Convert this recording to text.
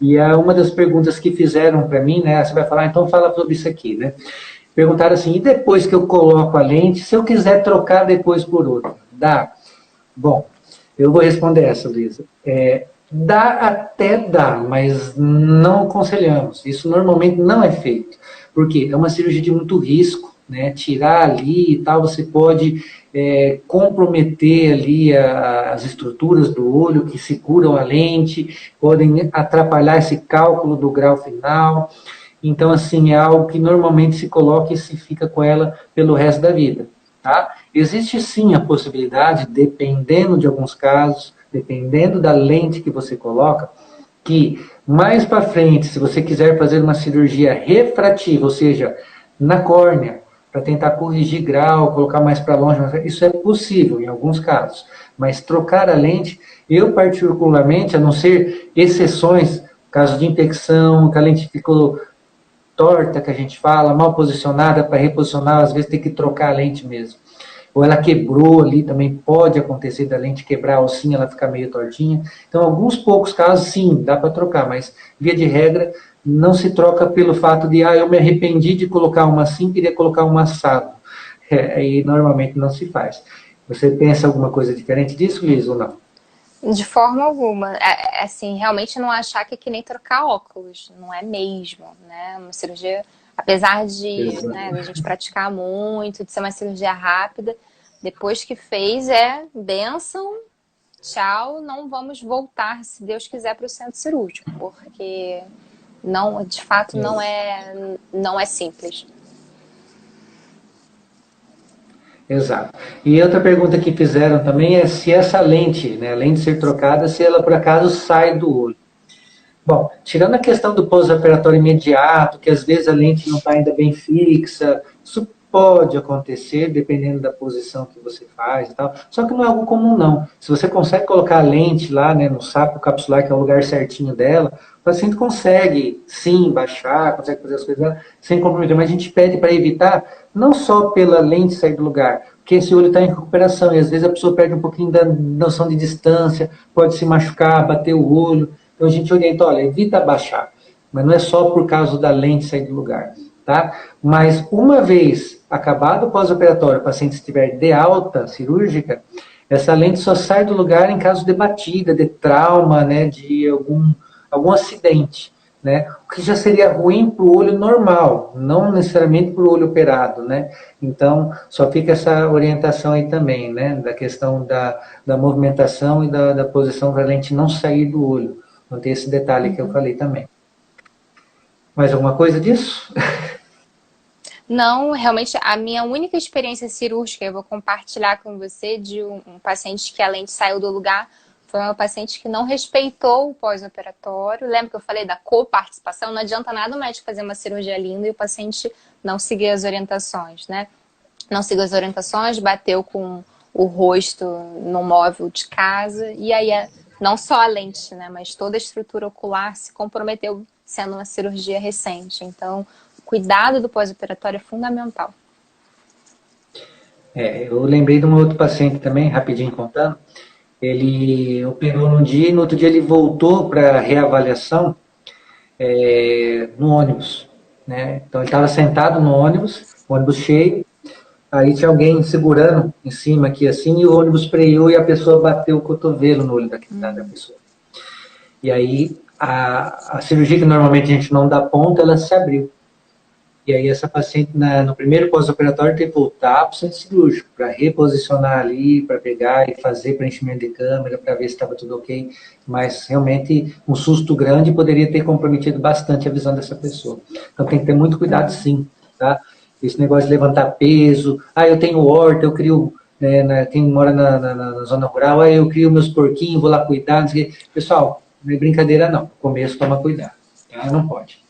E é uma das perguntas que fizeram para mim, né? Você vai falar, então fala sobre isso aqui, né? Perguntaram assim, e depois que eu coloco a lente, se eu quiser trocar depois por outra, dá? Bom, eu vou responder essa, Luísa. Dá até dá, mas não aconselhamos. Isso normalmente não é feito. Porque é uma cirurgia de muito risco, né? Tirar ali e tal, você pode comprometer ali as estruturas do olho que seguram a lente, podem atrapalhar esse cálculo do grau final. Então, assim, é algo que normalmente se coloca e se fica com ela pelo resto da vida. Tá? Existe sim a possibilidade, dependendo de alguns casos, dependendo da lente que você coloca, que mais para frente, se você quiser fazer uma cirurgia refrativa, ou seja, na córnea, para tentar corrigir grau, colocar mais para longe, isso é possível em alguns casos. Mas trocar a lente, eu particularmente, a não ser exceções, caso de infecção, que a lente ficou torta, que a gente fala, mal posicionada, para reposicionar, às vezes tem que trocar a lente mesmo. Ou ela quebrou ali, também pode acontecer da lente quebrar a alcinha, ela ficar meio tortinha. Então, alguns poucos casos, sim, dá para trocar, mas, via de regra, não se troca pelo fato de, eu me arrependi de colocar uma assim, queria colocar uma assado. Aí, normalmente, não se faz. Você pensa alguma coisa diferente disso, Liz, ou não? De forma alguma. Assim, realmente não achar que é que nem trocar óculos. Não é mesmo, né? Uma cirurgia, apesar de, né, a gente praticar muito, de ser uma cirurgia rápida, depois que fez é bênção, tchau, não vamos voltar, se Deus quiser, para o centro cirúrgico, porque não, de fato não é simples. Exato. E outra pergunta que fizeram também é se essa lente, né, além de ser trocada, se ela por acaso sai do olho. Bom, tirando a questão do pós-operatório imediato, que às vezes a lente não está ainda bem fixa, isso pode acontecer, dependendo da posição que você faz e tal, só que não é algo comum não. Se você consegue colocar a lente lá, né, no saco capsular, que é o lugar certinho dela, o paciente consegue, sim, baixar, consegue fazer as coisas dela, sem comprometer, mas a gente pede para evitar, não só pela lente sair do lugar, porque esse olho está em recuperação, e às vezes a pessoa perde um pouquinho da noção de distância, pode se machucar, bater o olho. Então a gente orienta, olha, evita baixar, mas não é só por causa da lente sair do lugar, tá? Mas uma vez acabado o pós-operatório, o paciente estiver de alta cirúrgica, essa lente só sai do lugar em caso de batida, de trauma, né, de algum acidente, né? O que já seria ruim para o olho normal, não necessariamente para o olho operado, né? Então, só fica essa orientação aí também, né, da questão da movimentação e da posição para a lente não sair do olho. Não tem esse detalhe que eu falei também. Mais alguma coisa disso? Não, realmente, a minha única experiência cirúrgica, eu vou compartilhar com você, de um paciente que a lente saiu do lugar, foi uma paciente que não respeitou o pós-operatório. Lembra que eu falei da coparticipação? Não adianta nada o médico fazer uma cirurgia linda e o paciente não seguir as orientações, né? Não seguiu as orientações, bateu com o rosto no móvel de casa, e aí não só a lente, né, mas toda a estrutura ocular se comprometeu, sendo uma cirurgia recente. Então, o cuidado do pós-operatório é fundamental. Eu lembrei de um outro paciente também, rapidinho contando. Ele operou num dia e no outro dia ele voltou para reavaliação no ônibus, né? Então ele estava sentado no ônibus, ônibus cheio, aí tinha alguém segurando em cima aqui assim, e o ônibus freou e a pessoa bateu o cotovelo no olho da pessoa. E aí a cirurgia que normalmente a gente não dá ponta, ela se abriu. E aí essa paciente, no primeiro pós-operatório, teve que voltar para o centro cirúrgico, para reposicionar ali, para pegar e fazer preenchimento de câmera, para ver se estava tudo ok. Mas realmente um susto grande poderia ter comprometido bastante a visão dessa pessoa. Então tem que ter muito cuidado sim, tá? Esse negócio de levantar peso, eu tenho horta, eu crio, quem mora na zona rural, eu crio meus porquinhos, vou lá cuidar, não sei o quê. Pessoal, não é brincadeira não, no começo toma cuidado, tá? Não pode.